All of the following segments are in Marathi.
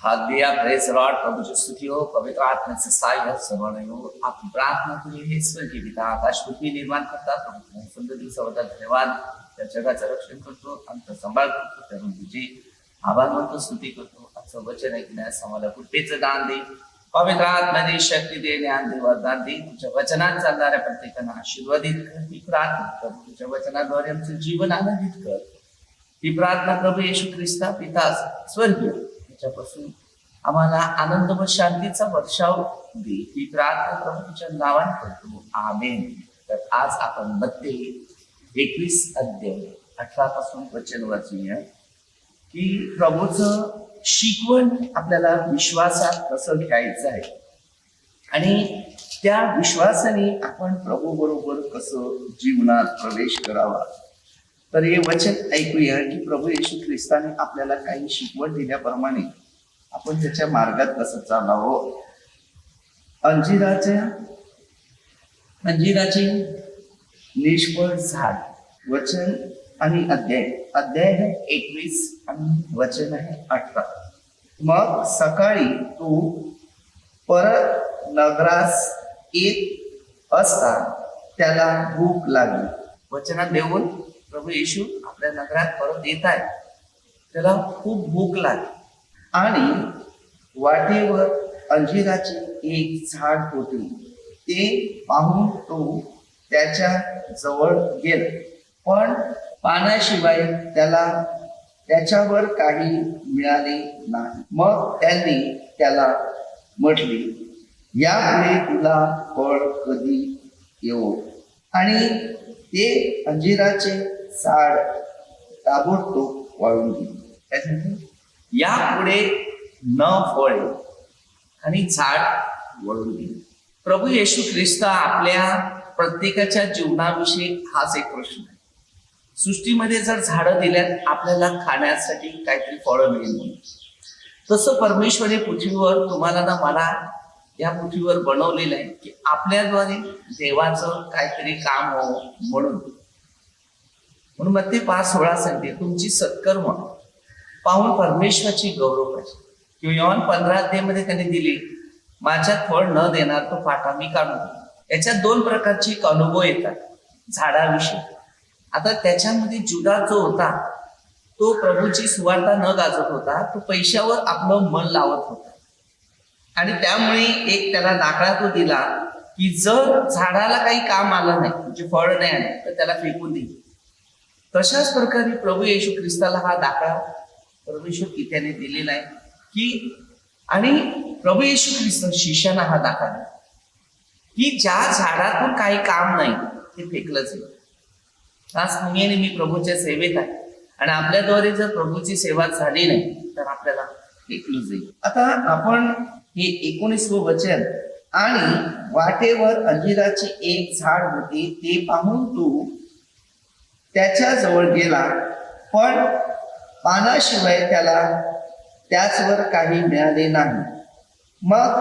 Hallelujah, praise Lord. प्रभु की स्तुति हो, पवित्र आत्मा से सहाय सर्वण हो। आपकी प्रार्थना के लिए हे स्वर्गीय पिता, आकाश पृथ्वी निर्माण करता प्रभु सुंदर दिवसाबद्दल धन्यवाद। त्या जगाचं रक्षण करतो, आमचा सांभाळ करतो, त्यामुळे तुझी आभार मानतो, स्तुती करतो। आजचं वचन ऐकण्यास आम्हाला कृपेचं दान दे, पवित्र आत्म्याने शक्ती दे, ज्ञान दे, वरदान दे। तुझ्या वचनात चालणाऱ्या प्रत्येकांना आशीर्वादित कर ही प्रार्थना प्रभू। तुझ्या वचनाद्वारे आमचं जीवन आनंदित कर ही प्रार्थना प्रभू येशू ख्रिस्ता पिता स्वर्गीय त्याच्यापासून आम्हाला आनंद व शांतीचा वर्षाव दे ही प्रार्थना प्रभू तुझ्या नावाने करतो, आमेन। तर आज आपण मत्ती 21 अध्याय 18 पासून वचन वाचूया की प्रभूचं शिकवण आपल्याला विश्वासात कसं घ्यायचं आहे आणि त्या विश्वासाने आपण प्रभू बरोबर कसं जीवनात प्रवेश करावा। तर हे वचन ऐकूया की प्रभू येशू ख्रिस्ताने आपल्याला काही शिकवण दिल्याप्रमाणे आपण त्याच्या मार्गात कसं चालावं। अंजिराचे निष्फळ झाड वचन आणि अध्याय आहे 21 आणि वचन आहे 18। मग सकाळी तू परत नगरास येत असता त्याला भूक लागली। वचनात देऊन प्रभू येशू आपल्या नगरात परत येत आहे, त्याला खूप भूक लागली आणि वाटेवर अंजिराचे एक झाड होते, ते पाहून तो त्याच्या जवळ गेला, पण पाण्याशिवाय त्याला त्याच्यावर काही मिळाले नाही। मग त्यांनी त्याला म्हटले, यापुढे तुला फळ कधी येवो? आणि ते अंजिराचे झाड ताबडतोब वाळून गेले। यापुढे न फळे आणि झाड वळून गेले। प्रभू येशू ख्रिस्त आपल्या प्रत्येकाच्या जीवनाविषयी हाच एक प्रश्न आहे। सृष्टीमध्ये जर झाडं दिल्यात आपल्याला खाण्यासाठी काहीतरी फळं मिळेल म्हणून, तसं परमेश्वराने पृथ्वीवर तुम्हाला ना मला या पृथ्वीवर बनवलेलं आहे की आपल्याद्वारे देवाचं काहीतरी काम हो म्हणून मग ते 5:16 सांगते, तुमची सत्कर्म पाहून परमेश्वराची गौरव पाहिजे। किंवा योहान 15 अध्यायामध्ये त्यांनी दिली, माझ्यात फळ न देणार तो फाटा मी काढून देईन। याच्यात 2 प्रकारचे अनुभव येतात झाडाविषयी। आता त्याच्यामध्ये जुदा जो होता तो प्रभूची सुवार्ता न गाजत होता, तो पैशावर आपलं मन लावत होता आणि त्यामुळे एक त्याला दाखला तो दिला की जर झाडाला काही काम आलं नाही, म्हणजे फळ नाही आलं तर त्याला फेकून देईल। तशाच प्रकारे प्रभू येशू ख्रिस्ताला हा दाखला परमेश्वर पित्याने दिलेला आहे की आणि प्रभू येशू ख्रिस्त शिष्याना हा दाखला की ज्या झाडातून काही काम नाही ते फेकलं जाईल। आज तुम्ही आणि मी प्रभूच्या सेवेत आहे आणि आपल्याद्वारे जर प्रभूची सेवा झाली नाही तर आपल्याला फेकलं जाईल। आता आपण हे 19वं वचन, आणि वाटेवर अंजिराचे एक झाड होते, ते पाहून तू त्याच्या जवळ गेला, पण पानाशिवाय त्याला त्याचवर काही मिळाले नाही। मग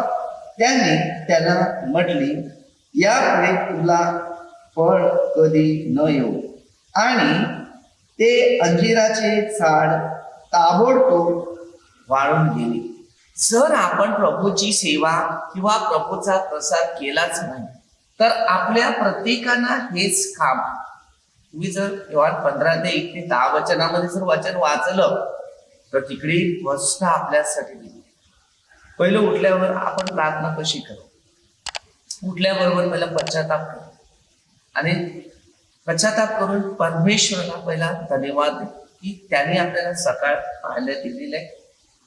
त्याने त्याला म्हटले, यापुढे तुला फळ कधी न येऊ? आणि ते अंजिराचे झाड ताबडतोब वाळून गेले। जर आपण प्रभूची सेवा किंवा प्रभूचा प्रसार केलाच नाही तर आपल्या प्रत्येकांना हेच काम। तुम्ही जर योहान 15 ते 1 ते 10 वचनामध्ये जर वचन वाचलं तर तिकडे गोष्ट आपल्यासाठी दिली। पहिलं उठल्यावर आपण प्रार्थना कशी करू? उठल्याबरोबर पहिला पश्चाताप करू आणि पश्चाताप करून परमेश्वराला पहिला धन्यवाद दे की त्याने आपल्याला सकाळ पाहायला दिलेलं आहे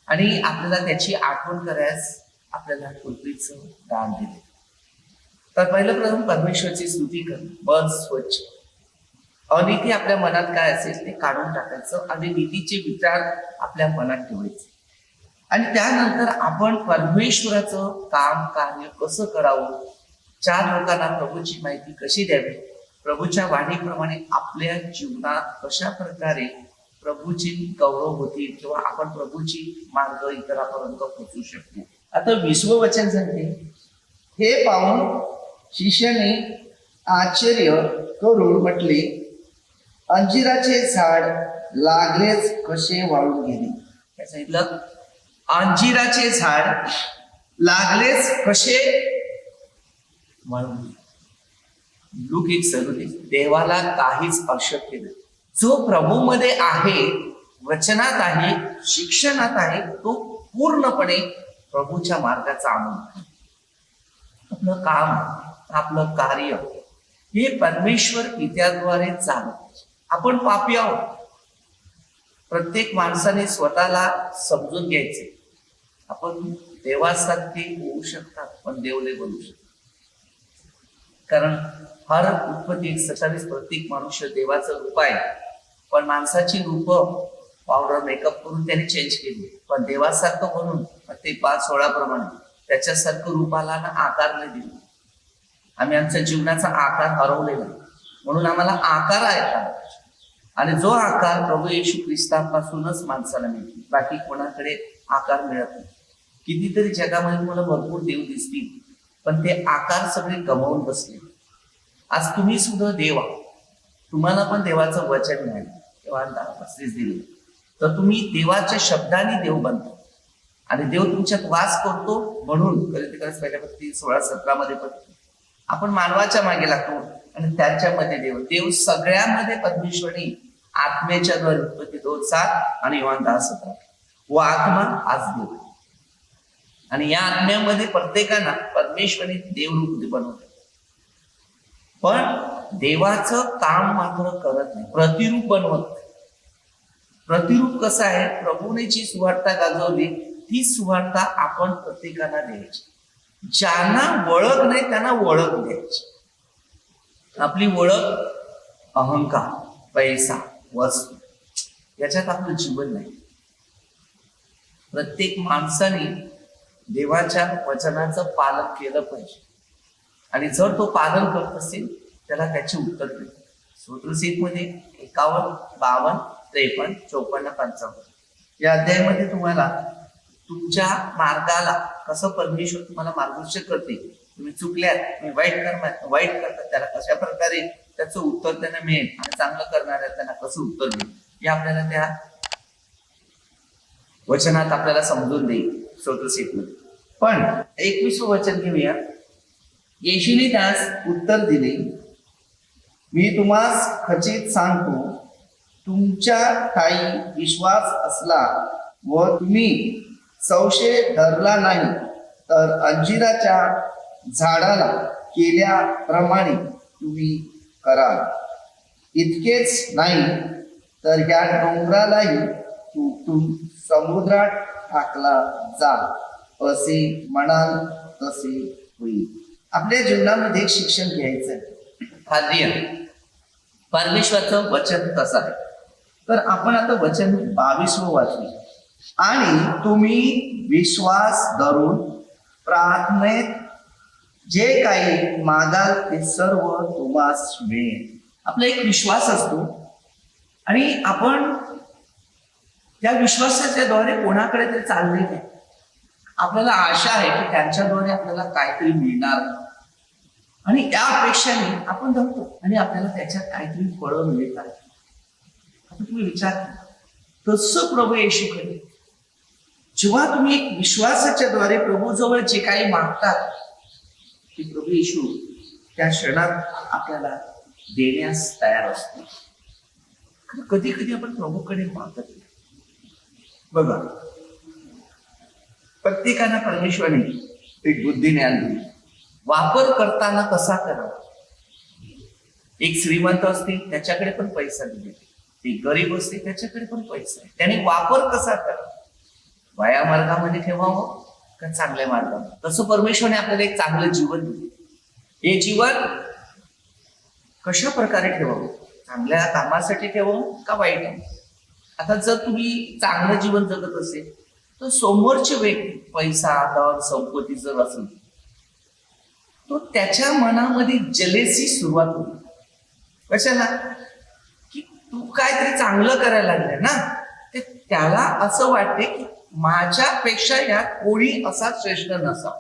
आणि आपल्याला त्याची आठवण करायस आपल्याला कृपेचं दान दिले। तर पहिलं प्रथम परमेश्वराची स्तुती कर, मन स्वच्छ, अनिती आपल्या मनात काय असेल ते काढून टाकायचं आणि नीतीचे विचार आपल्या मनात ठेवायचे आणि त्यानंतर आपण परमेश्वराचं काम कार्य कसं करावं, 4 लोकांना प्रभूची माहिती कशी द्यावी, प्रभूच्या वाणीप्रमाणे आपल्या जीवनात कशा प्रकारे प्रभूची गौरव होतील किंवा आपण प्रभूची मार्ग इतरांपर्यंत पोहोचू शकतो। आता 20वं वचन सांगते, हे पाहून शिष्याने आश्चर्य करून म्हटले, अंजिराचे झाड लागलेच कसे वाळून गेले? काय सांगितलं? अंजिराचे झाड लागलेच कसे म्हणून. लूक 1:37. देवाला काहीच अशक्य नाही. जो प्रभूमध्ये आहे, वचनात आहे, शिक्षणात आहे, तो पूर्णपणे प्रभूच्या मार्गाचा अनुसरण. आपलं काम, आपलं कार्य हे परमेश्वर पित्याद्वारे चालत. आपण पापी आहोत. प्रत्येक माणसाने स्वतःला समजून घ्यायचे. आपण देवासारखे होऊ शकतात, पण देवले बनू शकतात. कारण हर उत्पत्ती 27 प्रत्येक मनुष्य देवाचं रूप आहे, पण माणसाची रूप पावडर मेकअप करून त्याने चेंज केली. पण देवासारखं म्हणून ते 5:16 प्रमाणे त्याच्यासारखं रूपाला ना आकार नाही दिला. आम्ही आमच्या जीवनाचा आकार हरवलेला, म्हणून आम्हाला आकार आहे. आणि जो आकार प्रभू येशू ख्रिस्तापासूनच माणसाला मिळतो, बाकी कोणाकडे आकार मिळत नाही. कितीतरी जगामध्ये मला भरपूर देव दिसतील, पण ते आकार सगळे गमावून बसले. आज तुम्ही सुद्धा देव आहात. तुम्हाला पण देवाचं वचन मिळालं, तेव्हा 35 दिले, तर तुम्ही देवाच्या शब्दाने देव बनता आणि देव तुमच्यात वास करतो. म्हणून पहिल्या 16-17 मध्ये पण आपण मानवाच्या मागे लागतो आणि त्याच्यामध्ये देव सगळ्यामध्ये परमेश्वरी आत्म्याच्या द्वारे उत्पत्ती 2:7 आणि योहान 10:17. व आत्मा आज देव आणि या आत्म्यामध्ये प्रत्येकाला परमेश्वरी देवरूप बनवते. पण देवाचं काम मात्र करत नाही, प्रतिरूप बनवत. प्रतिरूप कसं आहे? प्रभूने जी सुवार्ता गाजवली ती सुवार्ता आपण प्रत्येकाला द्यायची. ज्यांना ओळख नाही त्यांना ओळख द्यायची. आपली ओळख अहंकार, पैसा, वस्तू याच्यात आपलं जीवन नाही. प्रत्येक माणसाने देवाच्या वचनाचं पालन केलं पाहिजे आणि जर तो पालन करत असेल त्याला त्याचे उत्तर मिळते. स्तोत्रसेतमध्ये 51, 52, 53, 54, 55 या अध्यायामध्ये तुम्हाला तुमच्या मार्गाला कसं परमेश्वर तुम्हाला मार्गदर्शन करते. तुम्ही चुकल्यात, तुम्ही वाईट करतात, त्याला कशा प्रकारे त्याचं उत्तर त्यांना मिळेल आणि चांगलं करणाऱ्या त्यांना कसं उत्तर मिळेल हे आपल्याला त्या वचनात आपल्याला समजून देईल स्तोत्रसेतमध्ये. पण 21वं वचन घेऊया. येशूने त्यास उत्तर दिले, मी तुम्हास खचित सांगतो, तुमच्या ठाई विश्वास असला व तुम्ही संशय धरला नाही तर अंजिराच्या झाडाला केल्याप्रमाणे तुम्ही कराल. इतकेच नाही तर या डोंगरालाही तुटून समुद्रात टाकला जा, असे म्हणाल तसे होईल. आपल्या जीवनामध्ये एक शिक्षण घ्यायचं आहे. खाद्य परमेश्वराचं वचन कसं आहे, तर आपण आता वचन 22वं वाचू. आणि तुम्ही विश्वास धरून प्रार्थनेत जे काही मागाल ते सर्व तुम्हास मिळेल. आपला एक विश्वास असतो आणि आपण त्या विश्वासाच्या द्वारे कोणाकडे तरी चालले नाही. आपल्याला आशा आहे की त्यांच्याद्वारे आपल्याला काहीतरी मिळणार आणि या अपेक्षाने आपण धरतो आणि आपल्याला त्याच्यात काहीतरी फळं मिळतात. आता तुम्ही विचार करा, तसं प्रभू येशू करेल. जेव्हा तुम्ही एक विश्वासाच्या द्वारे प्रभूजवळ जे काही मागतात ते प्रभू येशू त्या क्षणात आपल्याला देण्यास तयार असतो. कधी कधी आपण प्रभूकडे मागत नाही. बघा, प्रत्येकाला परमेश्वराने एक बुद्धी ज्ञान दिली. वापर करताना कसा करावा. एक श्रीमंत असतील त्याच्याकडे पण पैसा दिले, एक गरीब असते त्याच्याकडे पण पैसा आहे. त्याने वापर कसा करावा, वाया मार्गामध्ये ठेवावं का चांगल्या मार्गामध्ये. तसं परमेश्वराने आपल्याला एक चांगलं जीवन दिले. हे जीवन कशा प्रकारे ठेवावं, चांगल्या कामासाठी ठेवावं का वाईट. आता जर तुम्ही चांगलं जीवन जगत असेल तर समोरचे व्यक्ती पैसा, धन, संपत्ती जर असेल तो त्याच्या मनामध्ये जलेसी सुरुवात होईल. कशाला की तू काहीतरी चांगलं करायला लागले ना, ते त्याला असं वाटते की माझ्यापेक्षा या कोणी असा श्रेष्ठ नसावा.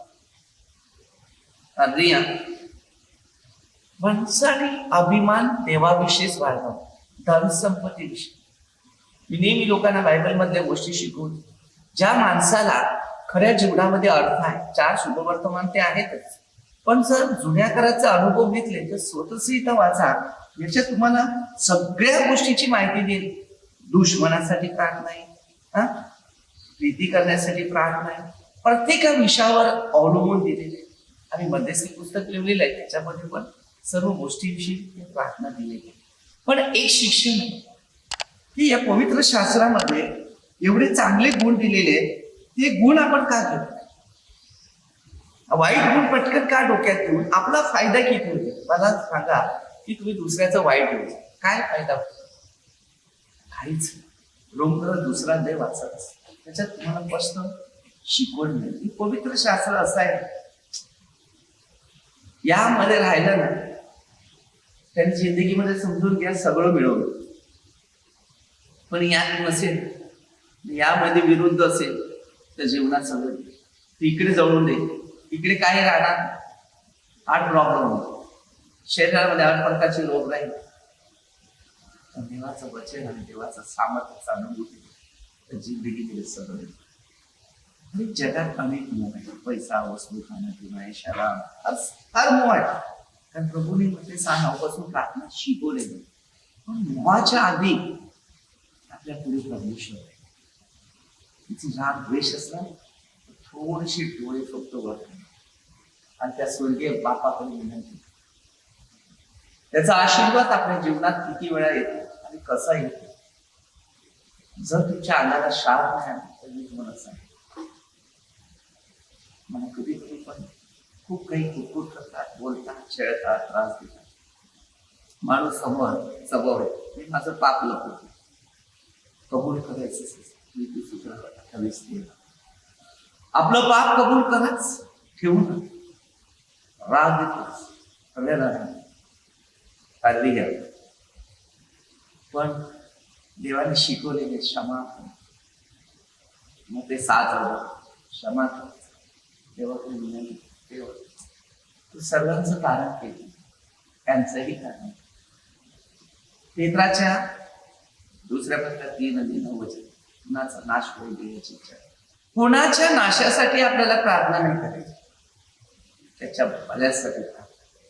रिया माणसाने अभिमान देवाविषयीच वाढवावा, धन संपत्तीविषयी. मी नेहमी लोकांना बायबल मधल्या गोष्टी शिकवतो. ज्या माणसाला खऱ्या जीवनामध्ये अर्थ आहे, 4 शुभवर्तमान ते आहेतच, पण जर जुन्या काळाचे अनुभव घेतले तर स्वतःसंहिता वाचा. याच्यात तुम्हाला सगळ्या गोष्टीची माहिती देईल. दुश्मनासाठी प्रार्थना आहे, हा, प्रीती करण्यासाठी प्रार्थना आहे, प्रत्येक विषयावर अवलंबून दिलेले. आम्ही मध्यस्थी पुस्तक लिहिलेलं आहे, त्याच्यामध्ये पण सर्व गोष्टींविषयी प्रार्थना दिलेली आहे. पण एक शिक्षण आहे की या पवित्र शास्त्रामध्ये एवढे चांगले गुण दिलेले आहेत, ते गुण आपण का घेतो? वाईट गुण पटकन का डोक्यात घेऊन आपला फायदा किती होईल? मला सांगा की तुम्ही दुसऱ्याचं वाईट घेऊन काय फायदा होतो? काहीच. रोमकर दुसरा देव वाचत, त्याच्यात तुम्हाला स्पष्ट शिकवण मिळेल. पवित्र शास्त्र असं आहे, यामध्ये राहिलं ना त्यांनी जिंदगीमध्ये समजून घ्या सगळं मिळवलं. पण यात नसेल, यामध्ये विरुद्ध असेल तर जीवनात सगळं इकडे जळून दे, इकडे काय राहणार? हार्ट प्रॉब्लेम होतो, शरीरामध्ये 8 प्रकारचे रोग राहील. देवाचं वचन आणि देवाचं सामर्थ्य अनुभूती तर जिंदगीमध्ये सगळं. आणि जगात अनेक मोह आहे, पैसा, वस्तू, खाणं पिणं, शराब, हर मोह आहे. कारण प्रभूने मध्ये 6 नावापासून प्रार्थना शिकवलेली. पण मोहाच्या आधी आपल्या पुढे परमेश्वर आहे. तिची राग द्वेष असला थोडीशी डोळे फक्त वर आणि त्या स्वर्गीय बापाकडे विनंती. त्याचा आशीर्वाद आपल्या जीवनात किती वेळा येतो आणि कसा येतो? जर तुमच्या अंगाला शार नाही तर मी तुम्हाला सांगेन, मला कधी कधी पण खूप काही कुटकुट करतात, बोलतात, छेळतात, त्रास देतात. माणूस स्वभाव आहे, मी माझं पाप लपवतो, कबूल करायचं. आपलं पाप कबूल कराच, ठेवून राग येतोच, सगळ्याला काढली घ्या. पण देवाने शिकवलेले क्षमा, मग ते 7 क्षमा देवाकडे विनंती. देव सर्वांचं कारण केलं, त्यांचंही कारण. पेत्राच्या दुसऱ्या पत्रात 3:9 वचन, कुणाचा नाश होईल देवाची इच्छा. कुणाच्या नाशासाठी आपल्याला प्रार्थना नाही करायची, त्याच्या भल्यासाठी.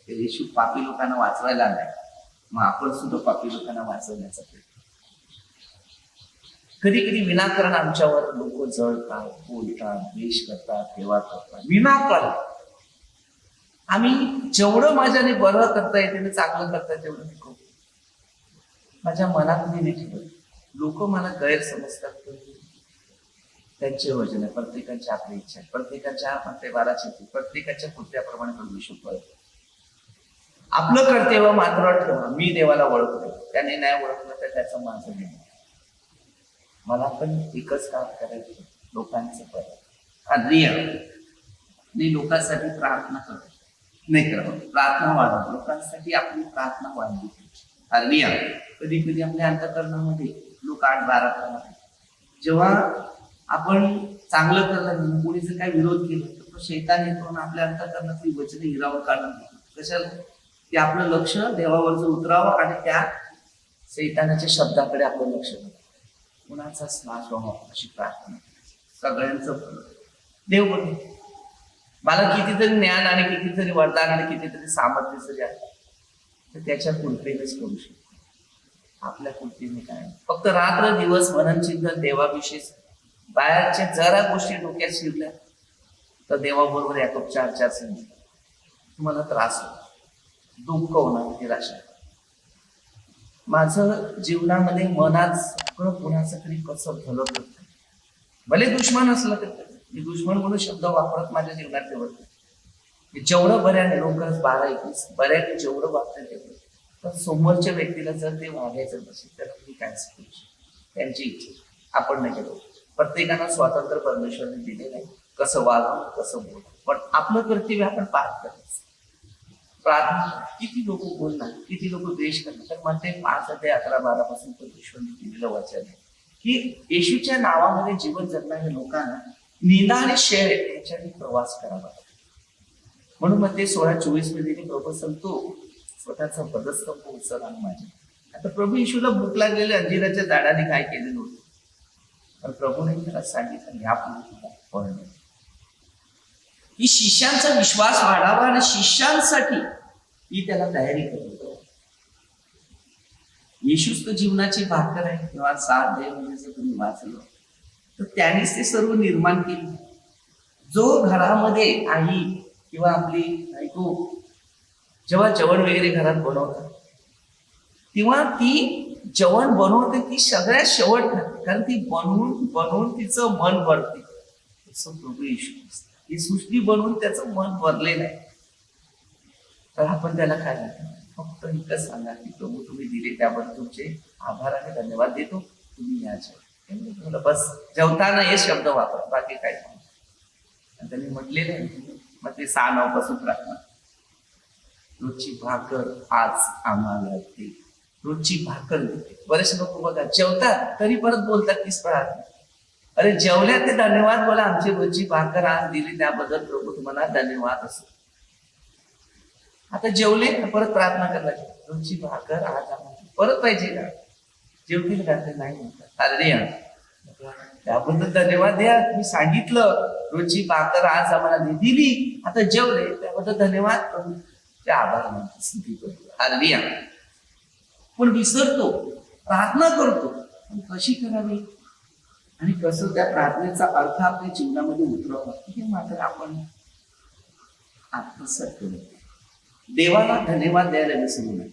येशू पापी लोकांना वाचवायला नाही, मग आपण सुद्धा पापी लोकांना वाचवण्याचा प्रयत्न. कधी कधी विनाकारण आमच्यावर लोक जळतात, बोलतात, द्वेष करतात, सेवा करतात विनाकारण. आम्ही जेवढं माझ्याने बरं करता येते, चांगलं करता तेवढं मी करतो. माझ्या मनात मी ठेवत. लोक मला गैरसमजतात, त्यांचे वचन आहे, प्रत्येकाची आपली इच्छा आहे, प्रत्येकाच्या मंत्रेबाराची, प्रत्येकाच्या कृत्याप्रमाणे परमेश्वर करतो. आपलं कर्तव्य मात्र ठेवा. मी देवाला ओळखतो, त्याने नाही ओळखलं तर त्याचं माझं नाही. मला पण एकच काम करायचं, लोकांचं मी लोकांसाठी प्रार्थना करतो नाही करावं, प्रार्थना वाढवा. लोकांसाठी आपली प्रार्थना वाढली. कधी कधी आपल्या अंतःकरणामध्ये लोक 8-12 करणार. जेव्हा आपण चांगलं करणार, कोणीचं काय विरोध केला तर तो शैतान येतो आपल्या अंतःकरणातली वचने हिरावून काढून घेतो. कशाला? की आपलं लक्ष देवावर जर उतरावं आणि त्या शैतानाच्या शब्दाकडे आपलं लक्ष द्यावं. कुणाचाच नाश व्हावा अशी प्रार्थना. सगळ्यांचं देव बोलतो. मला कितीतरी ज्ञान आणि कितीतरी वरदान आणि कितीतरी सामर्थ्य जरी आहे तर त्याच्या कृपेनेच करू शकतो. आपल्या कृपेने काय? फक्त रात्र दिवस मनन चिंतन देवाविषयी. बाहेरच्या जरा गोष्टी डोक्यात शिरल्या तर देवाबरोबर याकोब 4:4 सांगितलं, तुम्हाला त्रास होणार, दुःख होणार, निराशा. माझं जीवनामध्ये मनात सगळं कुणाचं तरी कसं झलक करत. भले दुश्मन असलं तर मी दुश्मन म्हणून शब्द वापरत माझ्या जीवनात ठेवत. जेवढं बऱ्याने लोकच 12-21 बऱ्याने जेवढं वापरत तेवढं, तर समोरच्या व्यक्तीला जर ते वागायचं नसेल तर मी काय करू शकतो? त्यांची इच्छा आपण नाही केलं. प्रत्येकाला स्वातंत्र्य परमेश्वराने दिलेलं आहे, कसं वागावं, कसं बोलावं. पण आपलं कर्तव्य आपण पार करायचं. प्रार्थना किती लोक बोलणार, किती लोक द्वेष करणार. तर म्हणते 5:11-12 पासून परमेश्वराने दिलेलं वचन आहे की येशूच्या नावामध्ये जीवन जगणाऱ्या लोकांना निंदा आणि शेर याच्याने प्रवास करावा. म्हणून मग ते 16:24 मध्ये प्रभू सांगतो, स्वतःचा पदस्तंभ उचल आणि माझ्या. आता प्रभू येशूला भूक लागलेल्या अंजिराच्या झाडाने काय केलेलं होतं? तर प्रभूने त्याला सांगितलं यापुढे पळणं की शिष्यांचा विश्वास वाढावा आणि शिष्यांसाठी ही त्याला तयारी करतो. येशूच तर जीवनाची भाकर आहे किंवा साथ दे म्हणजे जर तुम्ही वाचलं तर त्यानेच ते सर्व निर्माण केले. जो घरामध्ये आई किंवा आपली बायको जेव्हा जेवण वगैरे घरात बनवतात तेव्हा ती जेवण बनवते ती सगळ्यात शेवट ठरते, कारण ती बनवून बनवून तिचं मन भरते. तसं प्रभू येशू ही सृष्टी बनवून त्याचं मन भरलेलं आहे. तर आपण त्याला काय म्हणतो, फक्त इतकं सांगा की प्रभू तुम्ही दिले त्याबद्दल तुमचे आभार आणि धन्यवाद देतो. तुम्ही याच्या बस जेवताना हे शब्द वापर, बाकी काय नाही. त्यांनी म्हटलेलं आहे मग ते 6:9 पासून प्रार्थना, रोजची भाकर आज आम्हाला दे. रोजची भाकर देते. बरेच लोक बघा जेवतात तरी परत बोलतात तीच प्रार्थना. अरे जेवल्या ते धन्यवाद बोला, आमची रोजची भाकर आज दिली त्याबद्दल प्रभू तुम्हाला धन्यवाद असो. आता जेवले परत प्रार्थना करायची, रोजची भाकर आज आम्हाला परत पाहिजे का? जेवतील का? ते नाही म्हणतात. अरे त्याबद्दल धन्यवाद द्या. मी सांगितलं रोजची भाकर आज आम्हाला दिली, आता जेवले त्याबद्दल धन्यवाद प्रभू आभार मानतो. हालेलुया. पण विसरतो, प्रार्थना करतो, पण कशी करावी आणि कसं त्या प्रार्थनेचा अर्थ आपल्या जीवनामध्ये उतरवा हे मात्र आपण आत्मसात करू. देवाला धन्यवाद द्यायला विसरू नये.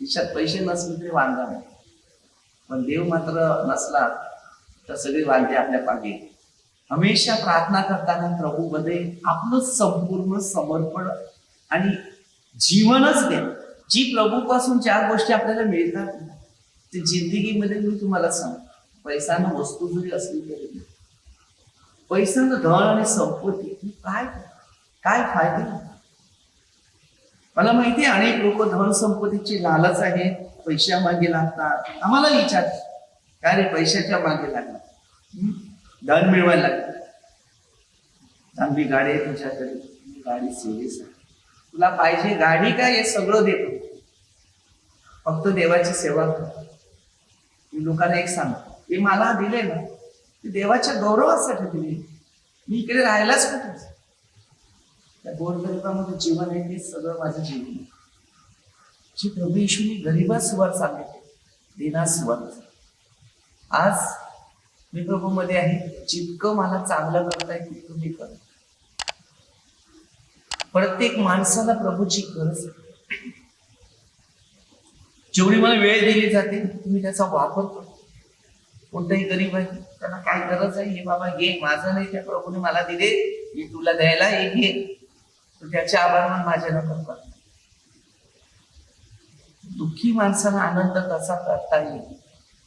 खिशात पैसे नसले तरी वांधा नाही, पण देव मात्र नसला तर सगळी वांदे आपल्या पाठी. हमेशा प्रार्थना करताना प्रभूमध्ये आपलं संपूर्ण समर्पण आणि जीवनच द्या. जी प्रभूपासून ज्या गोष्टी आपल्याला मिळतात ते जिंदगीमध्ये मी तुम्हाला सांगतो, पैसानं वस्तू जरी असली तरी, पैसानं धन आणि संपत्ती काय काय फायदे. मला माहिती आहे अनेक लोक धन संपत्तीची लालच आहे, पैशा मागे लागतात. आम्हाला विचार काय रे पैशाच्या मागे लागला, धन मिळवायला लागतं. चांगली गाडी आहे तुझ्याकडे, गाडी सेवेस आहे, तुला पाहिजे गाडी काय हे सगळं देतो, फक्त देवाची सेवा कर. मी लोकांना एक सांगतो, हे मला दिले ना ते देवाच्या गौरवासाठी दिले. मी इकडे राहायलाच कुठे, त्या गोरगरिबामध्ये जीवन आहे ते सगळं माझं जीवन. जे प्रभू येशूने गरीबासवर सांगितले, देण्यासवर. आज मी प्रभूमध्ये आहे, जितकं मला चांगलं करता येईल तितकं मी करतो. प्रत्येक माणसाला प्रभूची गरज आहे. जेवढी मला वेळ दिली जाते तुम्ही त्याचा वापर करतो. कोणताही गरीब आहे त्याला काय गरज आहे, हे बाबा घे, माझं नाही, त्या प्रभूने मला दिले, मी तुला द्यायला हे घे. त्याचे आभार मान माझ्या नको कर. दुःखी माणसाला आनंद कसा करता येईल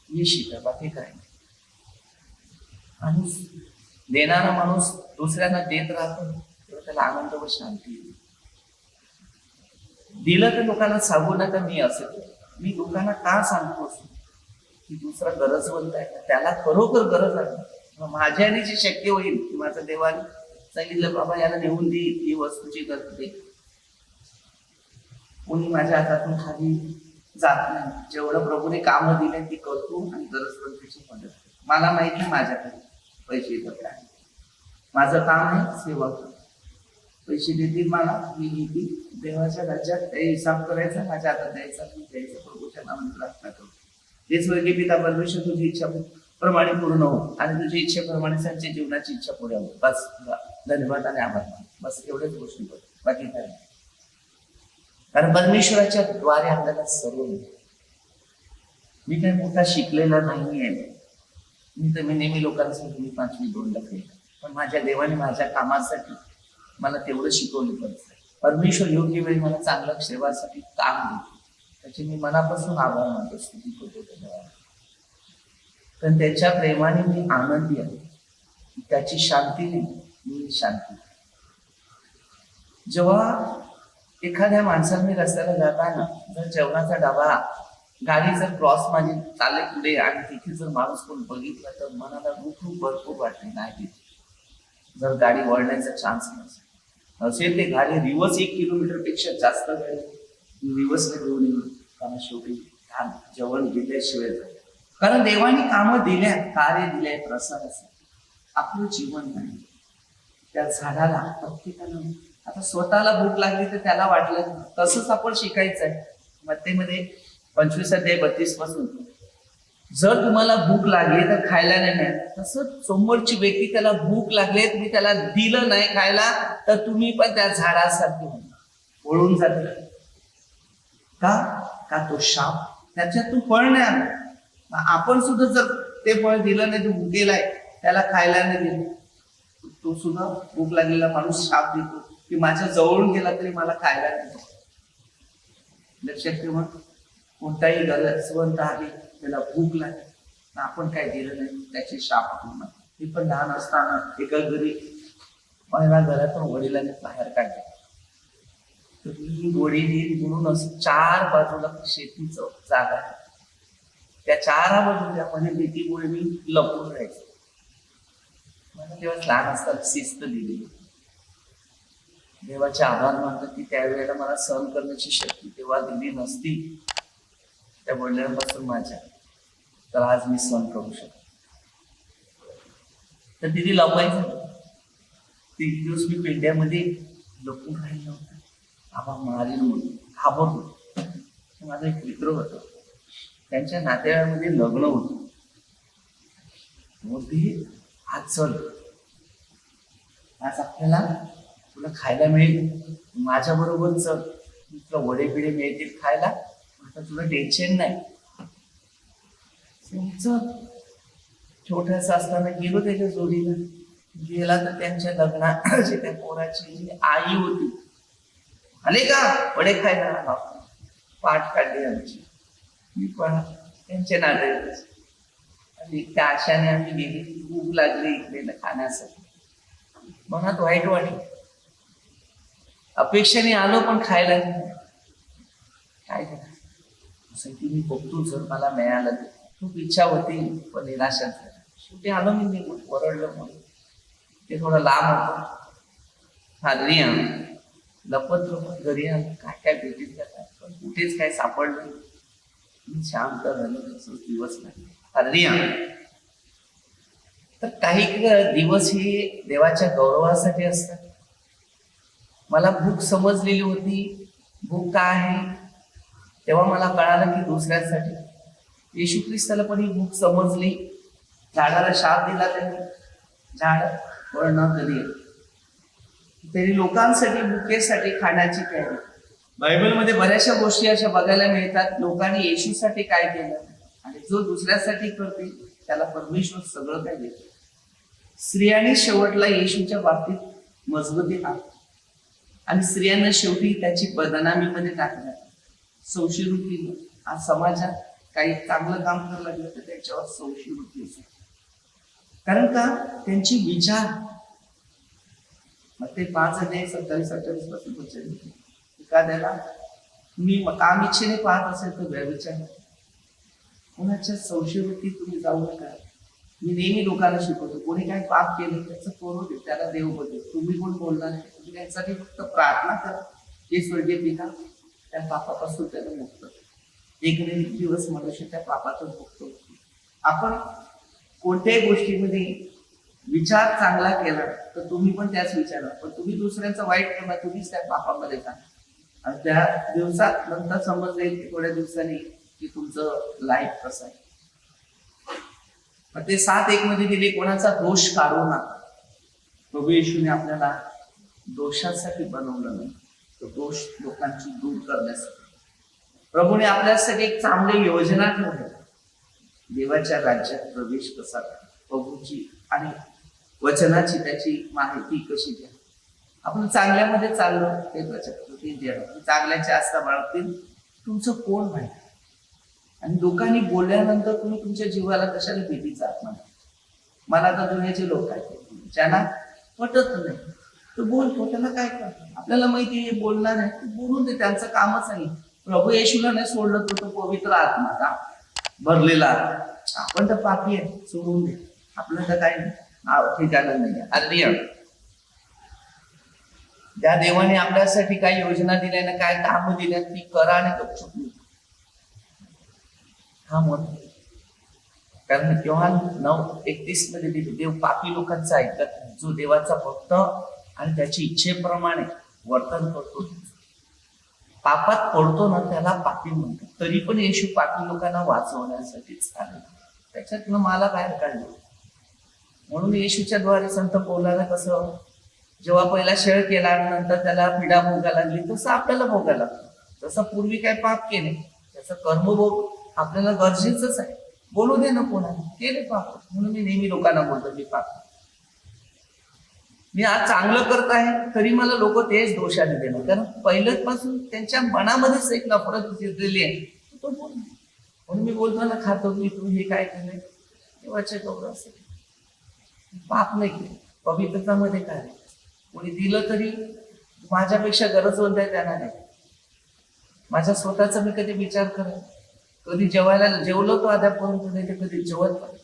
हे शिका, बाकी काय. आणि देणारा माणूस दुसऱ्यांना देत राहतो तेव्हा त्याला आनंद व शांती येईल. दिलं तर लोकांना सांगू नका मी असं, मी लोकांना का सांगतो की दुसरा गरजवंत आहे, त्याला खरोखर गरज आहे. माझ्याने जे शक्य होईल की माझ्या देवाने सांगितलं बाबा याला नेऊन दे, ही वस्तूची गरज दे. कोणी माझ्या हातातून खाली जात नाही. जेवढं प्रभूने कामं दिले ती करतो आणि गरजवंतीची मदत करतो. मला माहिती आहे माझ्याकडे पैसे येतात काय, माझं काम आहे सेवा कर. पैसे देतील मला, मी घेतील देवाच्या राज्यात काही हिसाब करायचा, माझ्या हातात द्यायचा, मी द्यायचं. प्रभूच्या नावाने प्रार्थना करतो. तेच वर्गीय पिता परमेश्वर तुझी इच्छा प्रमाणे पूर्ण हो आणि तुझी इच्छेप्रमाणे त्यांच्या जीवनाची इच्छा पुढे हो. बस धन्यवाद आणि आभार मान, बस एवढ्याच गोष्टी करतो, बाकी काय नाही. कारण परमेश्वराच्या द्वारे आपल्याला सर्व मिळते. मी काही मोठा शिकलेला नाहीये, मी नेहमी लोकांसाठी मी 5वी 2ला केलं, पण माझ्या देवाने माझ्या कामासाठी मला तेवढं शिकवलं पाहिजे. परमेश्वर योग्य वेळी मला चांगलं सेवासाठी काम देतो, त्याचे मी मनापासून आभार मानतो, स्तुती करतो धन्यवाद. पण त्याच्या प्रेमाने मी आनंदी आहे, त्याची शांतीने मी शांती. जेव्हा एखाद्या माणसाने रस्त्याला जाताना जर जेवणाचा डबा गाडी जर क्रॉस माझी चालले पुढे आणि तिथे जर माणूस कोण बघितला तर मनाला खूप भरपूर वाटते नाही. जर गाडी वळण्याचा चान्स नसेल ते गाडी रिवर्स 1 किलोमीटर पेक्षा जास्त गाडी रिवर्सला घेऊन येईल, कारण शेवटी जेवण घेतल्याशिवाय कारण देवाने कामं दिल्या, कार्य दिले प्रसादाचं. आपलं जीवन नाही. त्या झाडाला प्रत्येकानं आता स्वतःला भूक लागली तर त्याला वाटलं तसंच आपण शिकायचं आहे. मध्ये 25 अध्याय 32 पासून जर तुम्हाला भूक लागली तर खायला नाही मिळत, तसंच समोरची व्यक्ती त्याला भूक लागली तुम्ही त्याला दिलं नाही खायला तर तुम्ही पण त्या झाडासारखे वळून जाते. का तो शाप त्याच्यातून फळ नाही आलं. आपण सुद्धा जर ते फळ दिलं नाही, तो भुकेलाय त्याला खायला नाही दिलं, तो सुद्धा भूक लागलेला माणूस शाप देतो की माझ्या जवळून गेला तरी मला खायला नाही. लक्षात ठेवा, कोणताही गरजवंत आहे त्याला भूक लागली आपण काय दिलं नाही त्याचे शाप होणार. मी पण लहान असताना एका घरी माझ्या घरातून वडिलांनी बाहेर काढले, तर मी वडील म्हणून असं 4 बाजूला शेतीचं जागा आहे, त्या 4 बाजूला भीतीमुळे मी लपून राहायचो. मला तेव्हा लहान असताना शिस्त दिली. देवाचे आभार मानतो की त्यावेळेला मला सहन करण्याची शक्ती तेव्हा दिली नसती त्या वडिलांपासून माझ्या, तर आज मी सहन करू शकतो. तर तिथे लपायचं 3 दिवस मी पेंड्यामध्ये लपून राहिलो होतो. आबा मारेल म्हणून घाबरलो. माझा एक मित्र होता, त्यांच्या नातेवाईकामध्ये लग्न होतं. मग ते आज चल, आज आपल्याला तुला खायला मिळेल, माझ्या बरोबर चल, तुला वडे पिढे मिळतील खायला, आता तुला टेन्शन नाही. चल, छोटासा असताना गेलो त्याच्या जोडीला. गेला तर त्यांच्या लग्नाची त्या पोराची जी आई होती, आले का वडे खायला, पाठ काढली आमची. मी पण त्यांचे नाते आणि त्या आशाने आम्ही गेली. भूक लागली इकडे खाण्यासाठी, मनात वाईट वाटलं. अपेक्षेने आलो पण खायला नाही. काय करायचं मी बघतो, जर मला मिळालं खूप इच्छा होती पण निराशा झाली. शेवटी आलो मी निघून, ओरडलं म्हणून. ते थोडं लांब होतं. घरी आलो, लपत घरी आलो, काय काय भेटीत जातात पण कुठेच काय सापडलं. मी शांत झालो. दिवस नाही घरी आलो. तर काही दिवस हे देवाच्या गौरवासाठी असतात. मला भूक समजलेली होती, भूक काय आहे तेव्हा मला कळालं की दुसऱ्यासाठी. येशू ख्रिस्ताला पण ही भूक समजली. झाडाला शाप दिला त्यांनी, झाड फळ न कधी. तरी लोकांसाठी भुकेसाठी खाण्याची तयारी. बायबलमध्ये बऱ्याचशा गोष्टी अशा बघायला मिळतात. लोकांनी येशूसाठी काय केलं आणि जो दुसऱ्यासाठी करते त्याला परमेश्वर सगळं काय देतो. स्त्रियांनी शेवटला येशूच्या बाबतीत मजबूती आली आणि स्त्रियांना शेवटी त्याची बदनामीमध्ये टाकण्यात. संशयवृत्ती आज समाजात काही चांगलं काम करायला लागलं तर त्याच्यावर संशयवृत्ती असते. कारण का त्यांची विचार. मग ते 5 अध्याय 27-28 पासून वचन. एखाद्याला मी काम इच्छेने पाहत असेल तर व्यभिचार. कोणाच्या संशयवृत्ती तुम्ही जाऊ नका. मी नेहमी लोकांना शिकवतो, कोणी काही पाप केलं त्याचं करू दे, त्याला देव बघेल. तुम्ही कोण बोलणार नाही. तुम्ही त्यासाठी फक्त प्रार्थना करा, हे स्वर्गीय पिता त्या पापापासून त्याला मुक्त. एक दिवस मनुष्य त्या पापातून मुक्त होतो. आपण कोणत्याही गोष्टीमध्ये विचार चांगला केला तर तुम्ही पण त्याच विचारा, पण तुम्ही दुसऱ्यांचा वाईट केला तुम्हीच त्या पापामध्ये जा. आणि त्या दिवसात नंतर समजलं की थोड्या दिवसांनी की तुमचं लाईफ कसं आहे. ते 7:1 मध्ये दिले, कोणाचा दोष काढू नका. प्रभू येशूने आपल्याला दोषासाठी बनवलं नाही, तो दोष लोकांची दूर करण्यासाठी. प्रभूने आपल्यासाठी एक चांगली योजना ठेवली. देवाच्या राज्यात प्रवेश कसा करा, प्रभूची आणि वचनाची त्याची माहिती कशी द्या. आपण चांगल्यामध्ये चाललो ते चांगल्याचे आस्था बाळगतील. तुमचं कोण माहिती. आणि लोकांनी बोलल्यानंतर तुम्ही तुमच्या जीवाला कशाला भीतीचा आत्मा. मला तर दुनियाचे लोक आहेत ज्यांना पटत नाही तर बोल, त्याला काय कर. आपल्याला माहिती हे बोलणार आहे, बोलून दे, त्यांचं कामच आहे. प्रभू येशूला नाही सोडलं तर तो पवित्र आत्मा का भरलेला. आपण तर पापी आहे, सोडून दे. आपलं तर काही ठिकाण नाही. अरे त्या देवाने आपल्यासाठी काय योजना दिल्या ना, काय काम दिल्या ती करा आणि गपचूप. हा मत कारण तेव्हा 9:31 मध्ये देव पापी लोकांचं ऐकत नाही. जो देवाचा भक्त आणि त्याची इच्छेप्रमाणे वर्तन करतो, पापात पडतो ना, त्याला पापी म्हणतात. तरी पण येशू पापी लोकांना वाचवण्यासाठीच आले, त्याच्यातनं मला बाहेर काढलं. म्हणून येशूच्या द्वारे संत पौलाला कसं जेव्हा पहिला शेळ केला आणि नंतर त्याला पीडा भोगायला लागली, तसं आपल्याला भोगायला लागतं. तसं पूर्वी काय पाप केले त्याचं कर्मभोग आपल्याला गरजेचंच आहे. बोलू दे ना कोणाला केले पाप, म्हणून मी नेहमी लोकांना बोलतो मी पाप. मी आज चांगलं करत आहे तरी मला लोक तेच दोषाने देणार, कारण पहिल्याच पासून त्यांच्या मनामध्येच एक नफरत शिरलेली आहे. तो बोल, म्हणून मी बोलतो ना, खातो मी तू हे काय केलंय, देवाच्या गौरव असेल, पाप नाही केले. पवित्रतामध्ये काय नाही. कोणी दिलं तरी माझ्यापेक्षा गरजवंत आहे त्यांना नाही. माझ्या स्वतःचा मी कधी विचार करत, कधी जेवायला जेवलो तो आद्यापर्यंत नाही, ते कधी जेवत पण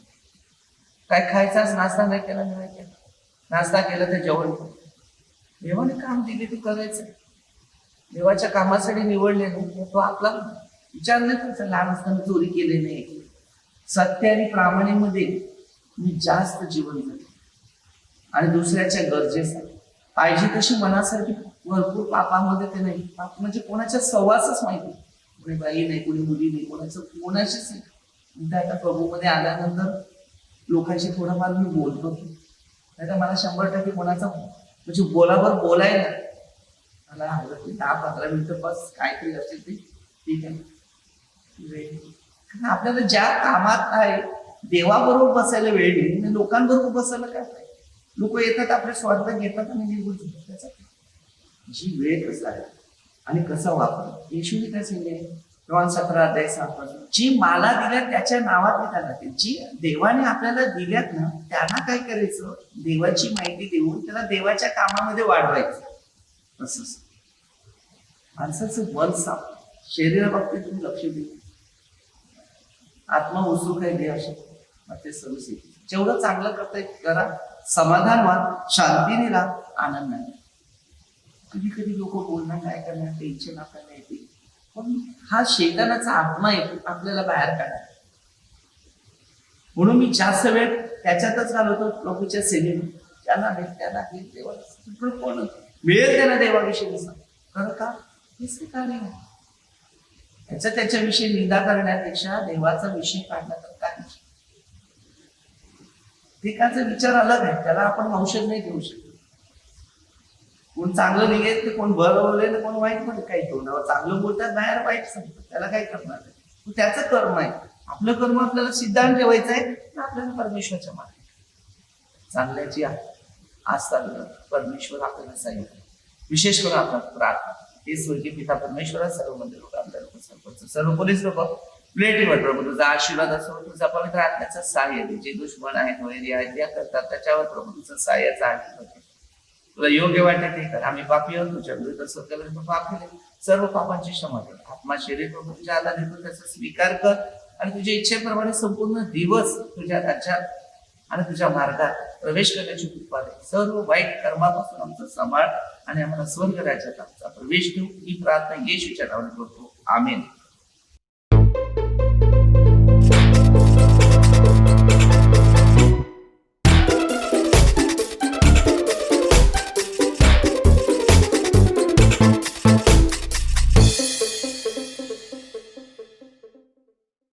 काय खायचाच नाश्ता नाही केला, नाही केला. नाश्ता केला तर जेवण. देवाने काम दिले ते करायचं. देवाच्या कामासाठी निवडले नाही, तो आपला विचार नाही करायचा. लहान असताना चोरी केली नाही, सत्य आणि प्रामाणिकमध्ये मी जास्त जीवन जगले आणि दुसऱ्याच्या गरजेसाठी पाहिजे तशी मनासारखी भरपूर पापामध्ये ते नाही. पाप म्हणजे कोणाच्या सहवासच माहिती, कोणी बाई नाही, कोणी मुली नाही, कोणाचीच नाही. म्हणजे आता प्रभूमध्ये आल्यानंतर लोकांशी थोडंफार मी बोलतो, नाही तर मला 100% कोणाचा म्हणजे बोलावर बोलायला मला हवं. 10-15 मिनिटं बस काहीतरी असेल ते ठीक आहे. आपल्याला ज्या कामात आहे देवाबरोबर बसायला वेळ नाही, लोकांबरोबर बसायला काय नाही. लोक येतात आपल्या स्वार्थ घेतात आणि निघून जातात. जी वेळ कसा आहे आणि कसा वापर येशूने काय सांगितले, योहान 17:7 जी मला दिल्यात त्याच्या नावात मी त्यांना देईन. जी देवाने आपल्याला दिल्यात ना, त्यांना काय करायचं, देवाची माहिती देऊन त्याला देवाच्या कामामध्ये वाढवायचं. असं माणसाचं मन साफ, शरीराबाबतीत तुम्ही लक्ष देऊ, आत्मा उत्सुक आहे देवाशी, मग ते सर्व जेवढं चांगलं करता येईल करा, समाधान व्हा, शांतीने राहा, आनंद नाही. कधी कधी लोक बोलणार काय करणार, टेन्शन आपल्याला येते, पण हा शैतानाचा आत्मा येतो आपल्याला बाहेर काढायला. म्हणून मी जास्त वेळ त्याच्यातच घालवतो, प्रभूच्या सेवेत. त्याला त्याला देवा कोण मिळेल त्याला देवाविषयी सांग खरं का, हेच ते कार्य आहे. त्याच्याविषयी निंदा करण्यापेक्षा देवाचा विषय काढला तर काय. एकाचा विचार अलग आहे, त्याला आपण औषध नाही देऊ शकत. कोण चांगलं निघेल तर कोण बरं, कोण वाईट मध्ये काही तोंडावर चांगलं बोलतात, बाहेर वाईट सांगतात, त्याला काय करणार आहे. त्याचं कर्म आहे. आपलं कर्म आपल्याला सिद्धांत ठेवायचं आहे, आपल्याला परमेश्वरच्या मागे चांगल्याची आस्था दिलं. परमेश्वर आपल्याला सांगितलं, विशेष करून आपला प्रार्थना. हे स्वर्गीय पिता परमेश्वरा, सर्व मंदिर लोक, आमदार लोक, सरपंच, सर्व पोलीस लोक प्लेटीवर प्रभू तुझा आशीर्वाद असो, तुझा पवित्र आत्म्याचा सहाय्य दे. जे दुश्मन आहेत, वैरी आहेत, या करतात, त्याच्यावर प्रभू तुझं सहाय्याचा आशीर्वाद दे. तुला योग्य वाटते ते कर. आम्ही पापी आहोत, तुझ्या विरुद्ध सत्याला पाप केले, सर्व पापांची क्षमा कर. आत्मा शरीर प्रभू तुझ्या हातात देतो, त्याचा स्वीकार कर आणि तुझ्या इच्छेप्रमाणे संपूर्ण दिवस तुझ्या राज्यात आणि तुझ्या मार्गात प्रवेश करण्याची कृपा दे. सर्व वाईट कर्मापासून आमचा सांभाळ आणि आम्हाला स्वर्ग राज्यात आमचा प्रवेश देऊ. ही प्रार्थना येशूच्या नावाने करतो, आमेन.